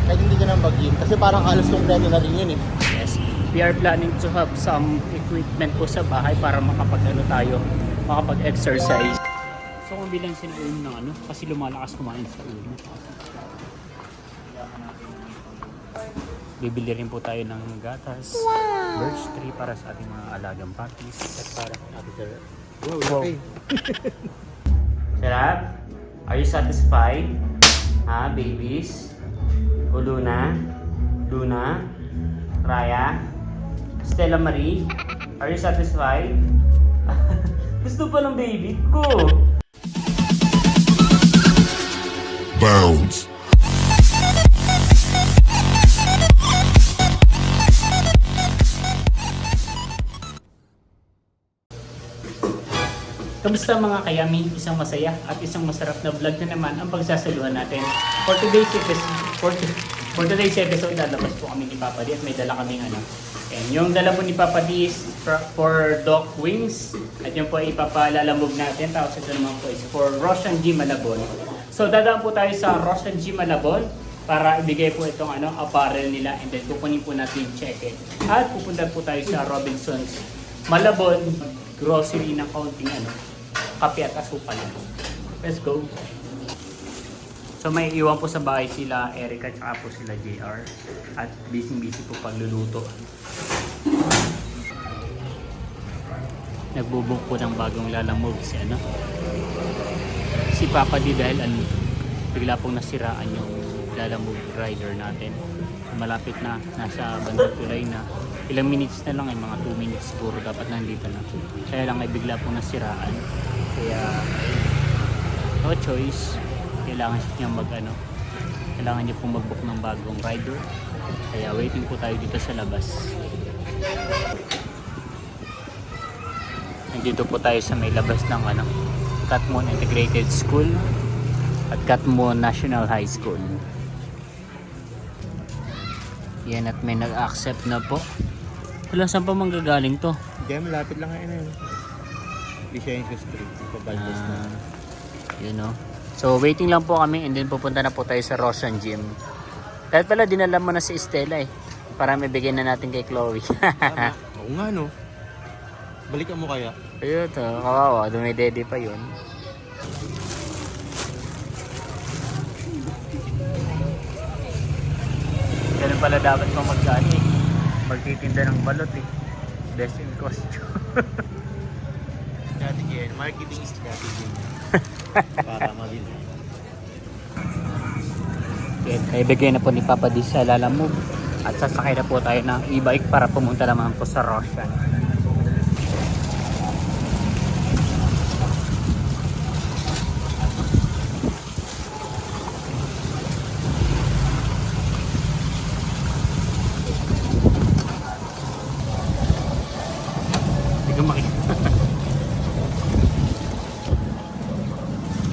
kahit hindi ka nang mag-gym. Kasi parang halos kompleto na rin yun eh. Yes. We are planning to have some equipment po sa bahay para makapag-exercise. So kung bilang sinuun ng ano, kasi lumalakas kumain sa ulo. Bibili rin po tayo ng gatas, birch tree para sa ating mga alagang puppies. At para sa ating wow. Sarap? Are you satisfied? Ha, babies? O Luna? Luna? Raya? Stella Marie? Are you satisfied? Gusto pa ng baby ko! Bounce. Kamusta mga kayami? Isang masaya at isang masarap na vlog na naman ang pagsasaluhan natin. For today's episode, lalabas po kami ni Papa D at may dala kaming ano. And yung dala po ni Papa D is for dog wings. At yung po ay ipapalalamog natin. Tapos ito naman po is for Roshan G. Malabon. So dadaan po tayo sa Roshan G. Malabon para ibigay po itong ano, apparel nila. And then kukunin po natin yung check-in. At pupunta po tayo sa Robinson's Malabon grocery ng kaunting ano, kape at asukal. Let's go! So may iwan po sa bahay sila Erica at po sila JR. At busy po pagluluto. Nagbubuk po ng bagong lalamog si ano, si Papa D dahil ano, bigla pong nasiraan yung lalamog rider natin. Malapit na, nasa bandang tulay na. Ilang minutes na lang, ay mga 2 minutes siguro dapat nandito na. Kaya lang ay bigla pong nasiraan. Kaya no choice, kailangan niya kailangan niya pong mag-book ng bagong rider. Kaya waiting po tayo dito sa labas. Nandito po tayo sa may labas ng ano, Katmon Integrated School at Katmon National High School. Yan, at may nag-accept na po. Wala, saan pa manggagaling to? Diyan, malapit lang ngayon eh. Vicencio Street, pabalbas na. You know. So waiting lang po kami and then pupunta na po tayo sa Roshan Gym. Dahil pala dinala mo na si Estela eh. Para may bigyan na natin kay Chloe. Tama. Oo nga no. Balikan mo kaya? Ayun to, kawawa. Dumidede pa yun. Ganun pala dapat kong mag-gani eh. Magtitinda ng balot eh. Best in costume. Strategy yan. Marketing strategy. Para maging. Okay, ibigay na po ni Papa D sa lalamog. At sasakay na po tayo ng e-bike para pumunta naman po sa Roshan.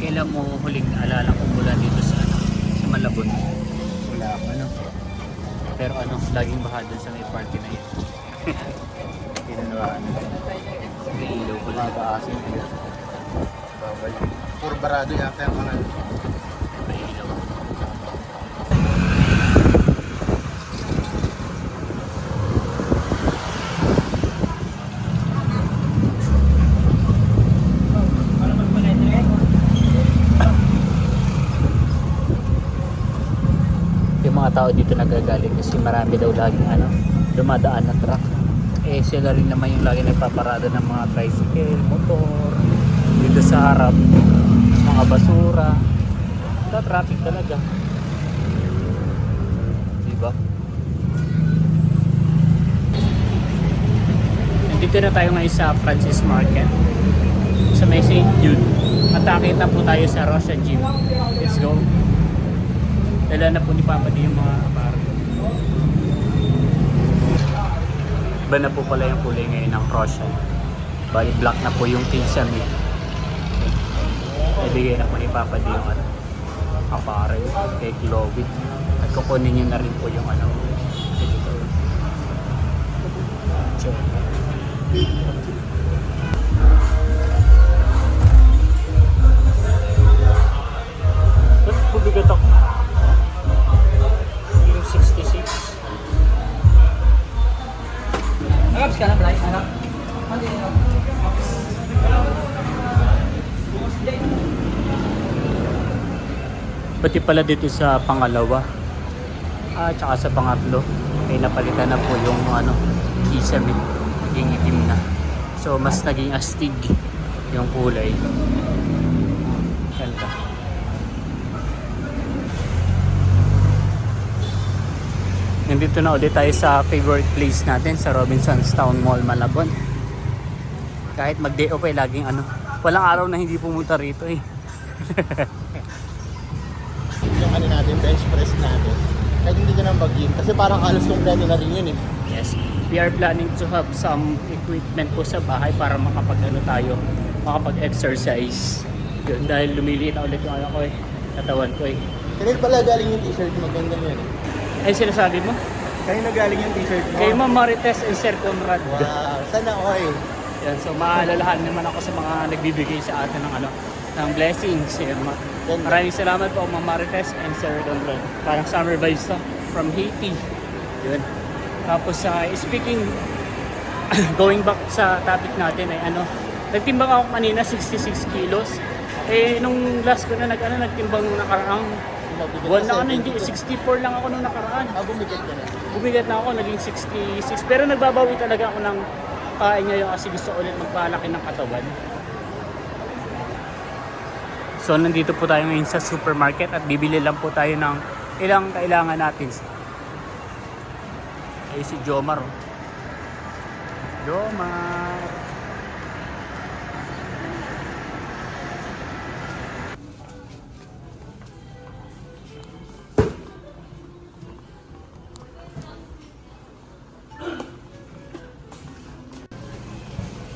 Kailan mo huling naalala kung mula dito sa Malabon? Wala ka no. Pero ano, laging baha dun sa may party na yun. Pinanawaan. May ilaw ko lang. Mabaasin ko. Babalik. Puro barado yata yung mga. May ilaw. Mga tao dito nagagaling kasi marami daw laging ano, dumadaan na truck. Eh sila rin naman yung lagi nagpaparada ng mga tricycle, motor dito sa harap, mga basura. Ito traffic talaga, diba? Nandito na tayo ngayon sa Francis Market sa may St. Jude at nakita po tayo sa Roshan Gym. Let's go. Dala na po ni Papa D yung mga apparel. Iba na po pala yung kulay ngayon ng Roshan. Bali black na po yung tinsam niya. Ibigay na po ni Papa D yung apparel kay Chloe. At kukunin niyo na rin po yung ano. Ito. Check. Ba't bubigat ako? Pati pala dito sa pangalawa. Tsaka sa pangatlo. Ay napalitan na po yung kisame. Naging itim na. So mas naging astig yung kulay. Ganda. Nandito na ulit tayo sa favorite place natin sa Robinson's Town Mall, Malabon. Kahit mag-day off ay laging walang araw na hindi pumunta rito eh. Yung natin, bench press natin. Kahit hindi ka nang bagyin. Kasi parang halos kompleto na rin yun eh. Yes, we are planning to have some equipment po sa bahay para makapag-exercise. Yun, dahil lumiliit na ulit yung katawan ko eh. Kanil pala galing yung t-shirt, maganda yun eh. Ay, sinasabi mo? Kanina galing yung t-shirt mo. Kay Ma'am Marites and Sir Conrad. Wow, sana oy. Yan, so maalalahan naman ako sa mga nagbibigay sa atin ng blessings. Yan, maraming salamat po Ma'am Marites and Sir Conrad. Parang summer vibes to from Haiti. Yun. Tapos speaking, going back sa topic natin ay nagtimbang ako kanina 66 kilos. Eh nung last ko na nagtimbang nung nakaraang buwan na hindi 64 lang ako nung nakaraan. Bumigat ka na. Bumigat na ako, naging 66. Pero nagbabawi talaga ako ng kain ngayon kasi gusto ulit magpalaki ng katawan. So nandito po tayo ngayon sa supermarket at bibili lang po tayo ng ilang kailangan natin. Ay si Jomar. Jomar.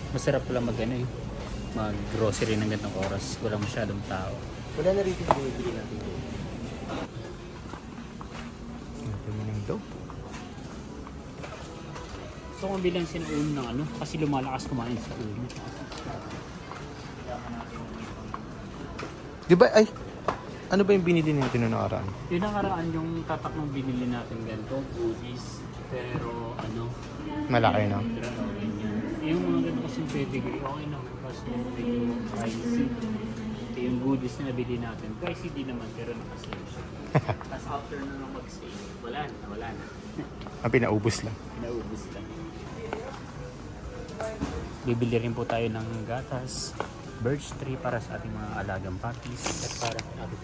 Masarap pala mag-grocery ng ganitong oras. Walang masyadong tao. Wala na rito yung bumibili natin. Ito mo nang dough. So kung bilang sinuun ng kasi lumalakas kumain sa ulo. Di ba ano ba yung binili natin na nakaraan? Yung nakaraan yung tatak ng binili natin ganito, goodies. Pero Malaki na. Yung mga ganito kasing pedigree, okay naman kasi medyo pricey. Yung goodies na nabili natin, pricey din naman pero nakasave siya. Tapos after nung mag-save, wala na. Ang pinaubos lang. Pinaubos lang. Bibili rin po tayo ng gatas, birch tree para sa ating mga alagang puppies. At para sa ating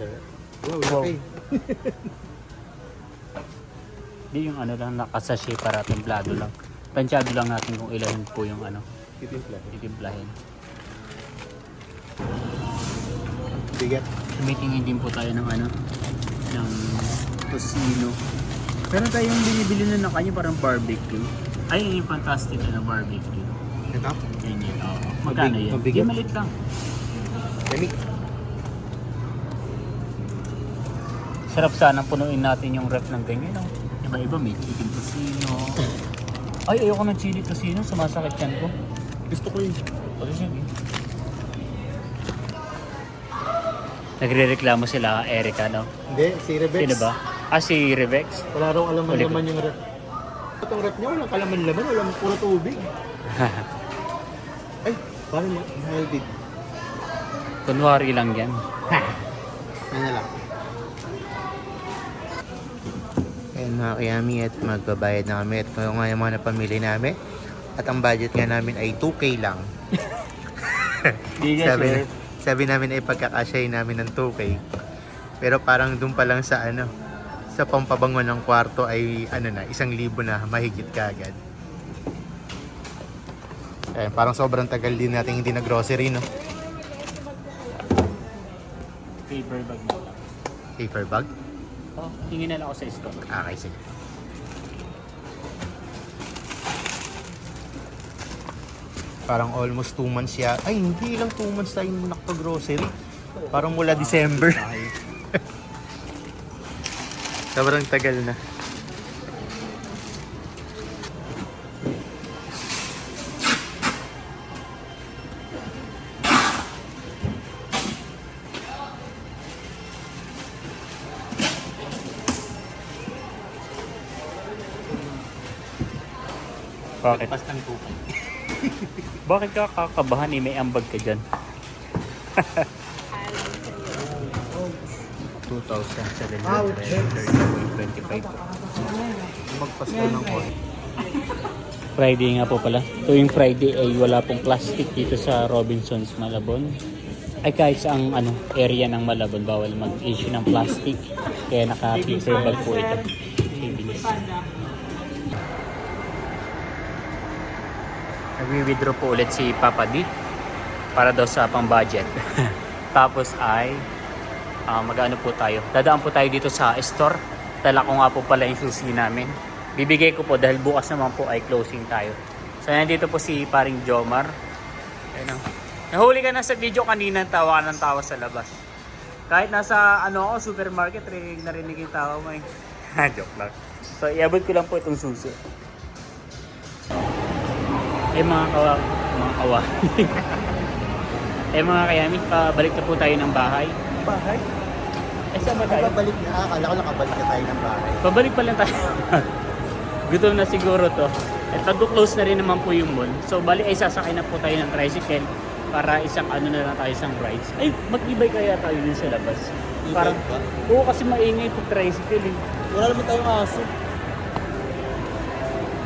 Wow. Hindi yung lang nakasashay para templado lang. Tansyado lang natin kung ilan po yung titimplahin. Bigat. Tumitingin din po tayo ng ng tocino. Pero tayo yung binibili na kanya parang barbecue. Ay, yung fantastic barbecue. Ito? Ganyan, oo. Magkano yan? Mabigat. Hindi, malit lang. Lamig. Sarap sanang punuin natin yung ref ng ganyan. Iba-iba, may chicken tocino. Ay, ayoko ng chili tocino. Sumasakit yan ko. Gusto ko yun. Pag sige. Nagre-reklamo sila, Erica, no? Hindi, si Rebex. Sino ba? Si Rebex? Wala raw alaman-laman yung rep. Itong rep niya, walang kalaman-laman. Walang puro tubig. Ay, paano mo? Healthy. Kunwari lang yan. Ano lang. Ayan mga kayami at magbabayad na kami at ngayon nga yung mga napamili namin. At ang budget nga namin ay 2K lang. Sabi namin ay pagkakasyahin namin ng 2K. Pero parang dun pa lang sa sa pampabango ng kwarto ay 1,000 na mahigit kaagad. Ayan, parang sobrang tagal din natin hindi nag-grocery, no? Paper bag na lang. Paper bag? Oh, tingin na lang ako sa store. Okay, sige. Parang almost 2 months ya. Ay, hindi lang 2 months tayo nakapag-grocery. Parang mula December. Sobrang tagal na. Bakit? Pas ng 2K. Bakit ka kakabahan may ambag ka dyan? 2,735 po. Magpasko ng oil. Friday nga po pala. Tuwing Friday ay wala pong plastic dito sa Robinsons Malabon. Ay kahit sa area ng Malabon, bawal mag-issue ng plastic. Kaya naka-paper bag po ito. Savings. Nagwi-withdraw po ulit si Papa D para daw sa pang-budget. Tapos ay mag-ano po tayo. Dadaan po tayo dito sa store. Dala ko nga po pala yung susi namin. Bibigay ko po dahil bukas naman po ay closing tayo. So nandito po si paring Jomar. Ayun. Nahuli ka na sa video kanina, tawa ka ng tawa sa labas. Kahit nasa supermarket, narinig yung tawa mo eh. Joke lang. So iabot ko lang po itong susi. Mga kawa. Mga kayami, pabalik na po tayo ng bahay. Bahay? Saan ba tayo? Nakabalik na. Akala ko nakabalik na tayo ng bahay. Pabalik pa lang tayo. Gutom na siguro to. At pag-close na rin naman po yung mall. So bali ay sasakay na po tayo ng tricycle para isang na lang tayo, isang rides. Ay, mag-e-bike kaya tayo din sa labas. Parang, oo kasi maingay pag tricycle eh. Wala naman tayong aso.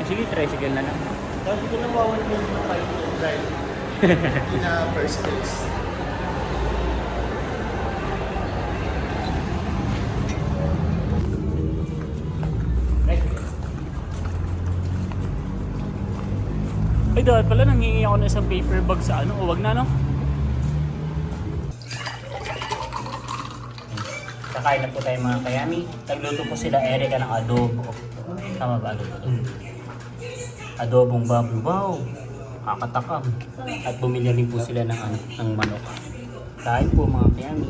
Sige, tricycle na lang. Kasi ko nang wawan mo yung tayo drive. Hindi na first place. Ay, dapat pala nanghingi ako ng isang paper bag sa wag na Kakain na po tayo mga kayami. Nagluto po sila Erica ng adobo. Tama ba adobo? Adobong baboy. Wow! Kakatakam. At bumili rin po sila ng manok. Kain po mga kayami.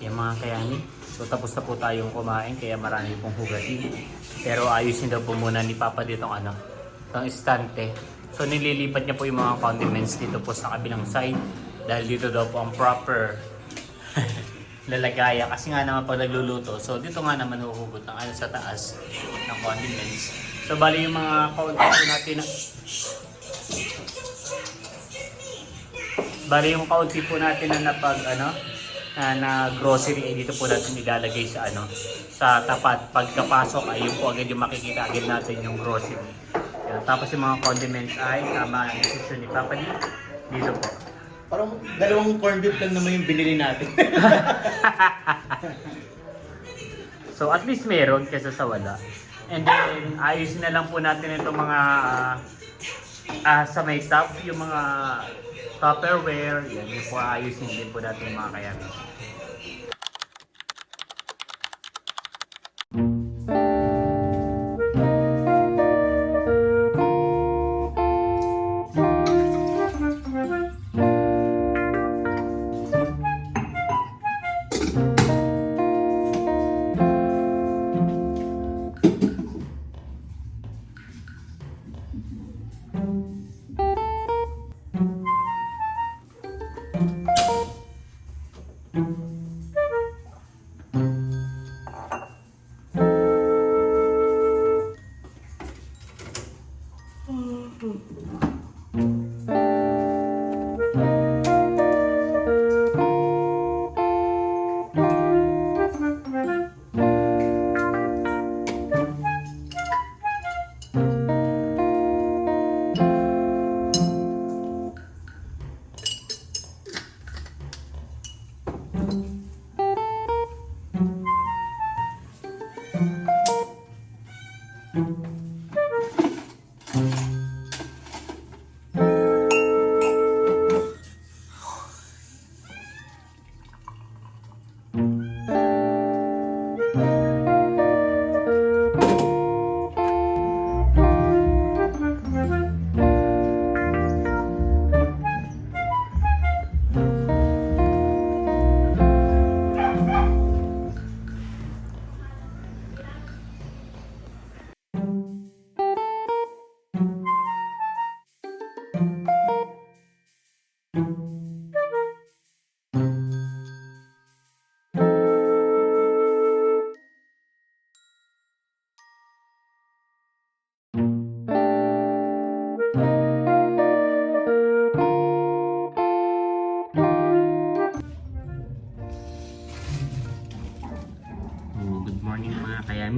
Yan mga kayani. So tapos na po tayong kumain kaya marami pong hugasin. Pero ayusin daw po muna ni Papa dito itong istante. So nililipat niya po yung mga condiments dito po sa kabilang side. Dahil dito daw po ang proper lalagaya. Kasi nga naman pag nagluluto, so dito nga naman huhugot ng sa taas ng condiments. So bali yung mga kaunti po natin yung kaunti po natin na na grocery ay dito po natin ilalagay sa sa tapat. Pagkapasok ay yun po agad yung makikita agad natin yung grocery. Yan. Tapos yung mga condiments ay tama ang decision ni Papa dito po. Parang dalawang corned beef lang naman yung binili natin. So at least meron kaysa sa wala. And then ayusin na lang po natin itong mga sa may top, yung mga Tupperware, yan yung po ayusin din po natin mga kayami.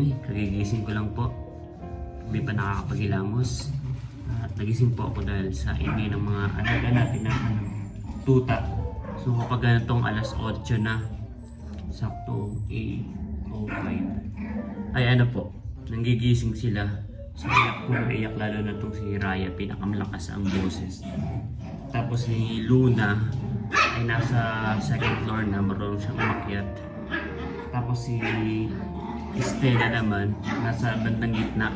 kayami, kagigising ko lang po. Hindi pa nakakapagilamos. At nagising po ako dahil sa ingay ng mga alaga natin na tuta. So kapag ganitong alas 8 na, sakto 8:05. Ay ano po, nanggigising sila. So iyak, puro iyak, lalo na itong si Raya, pinakamalakas ang boses. Tapos si Luna ay nasa second floor na, marunong siyang umakyat. Tapos si Stella naman, nasa bandang gitna,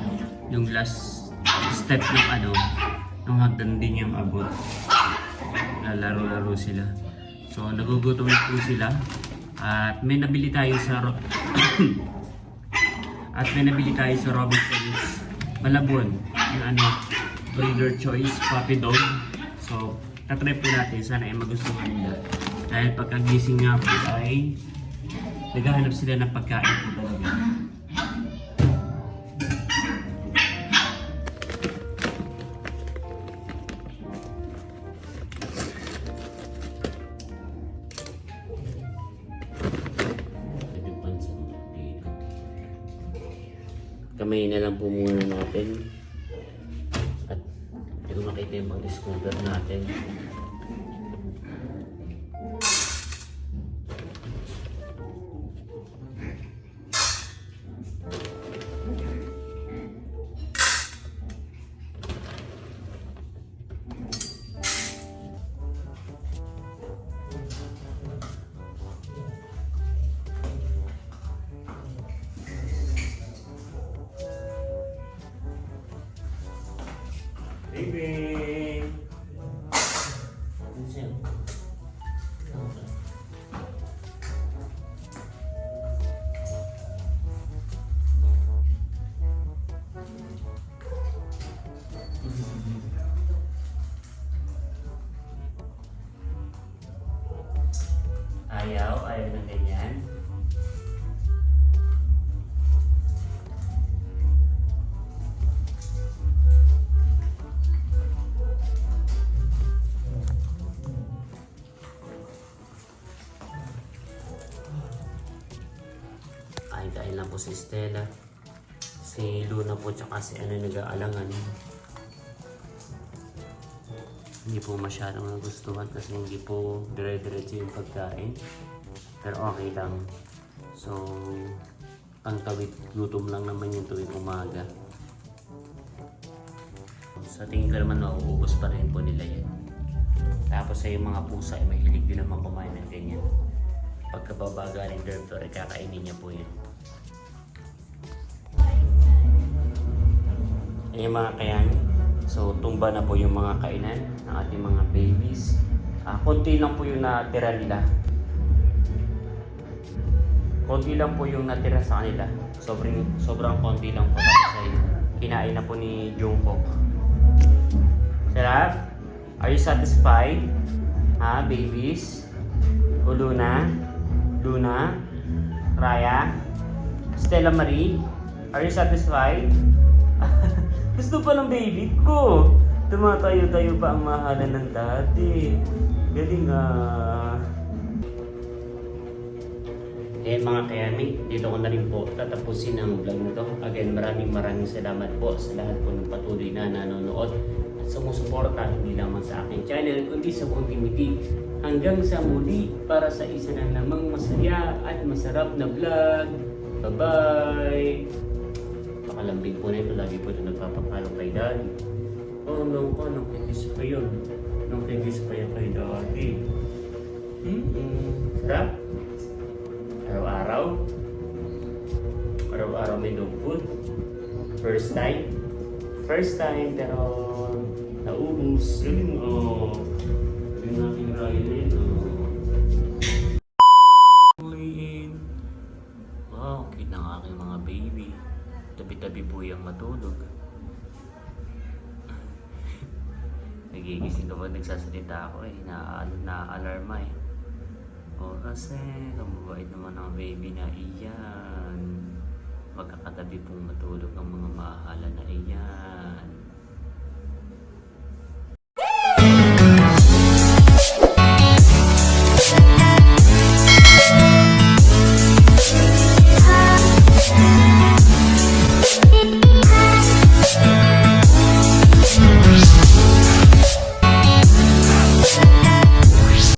yung last step ng ng hagdan din yung abot. Lalaro-laro sila. So nagugutom na po sila. At may nabili tayo sa Robinsons Malabon, yung breeder choice puppy dog. So tatry po natin, sana ay magustuhan nila. Dahil pagkagising nga po ay naghahanap sila ng pagkain po talaga. Kamay na lang po muna natin. At hindi ko makita yung pang-discover natin. Baby! Ano siya? Ayaw ng ganyan. Kain lang po si Stella, si Luna po, tsaka si nag-aalangan. Hindi po masyadong nagustuhan kasi hindi po dire-diretso yung pagkain, pero okay lang. So pangtawid, gutom lang naman yung tuwing umaga. Sa tingin ko naman nauubos pa rin po nila yan. Tapos sa yung mga pusa ay mahilig din naman kumain ng ganyan. Pagkababa galing dormitory, kakainin niya po yun. Ayan mga kayan, so tumba na po yung mga kainan ng ating mga babies. Konti lang po yung natira nila. Konti lang po yung natira sa kanila. Sobrang konti lang po kasi kinain na po ni Jungkook. Sarap? Are you satisfied? Ha, babies? O Luna? Luna? Raya? Stella Marie? Are you satisfied? Gusto pa ng baby ko. Tumatayo-tayo pa ang mahalan ng dati. Galing Eh mga kayami, dito ko na rin po tatapusin ang vlog na to. Again, maraming salamat po sa lahat po ng patuloy na nanonood at sumusuporta hindi lamang sa aking channel kundi sa buong community. Hanggang sa muli para sa isa na namang masaya at masarap na vlog. Bye-bye! Pakalambing po na ito, lagi po ito nagpapakalo kay Daddy. Oh, nung kikis pa yun. Nung kikis pa yun kay Daddy. Sarap? Araw-araw? Araw-araw may dog food? First time? First time, pero naubos. Galing, galing natin Ryan, Wow, cute ng aking mga baby. Tabi-tabi po yung matulog. Nagigising kapag nagsasalita ako na-alarma eh. O kasi, kamabait naman ang baby na iyan. Magkakatabi pong matulog ang mga mahala na iyan.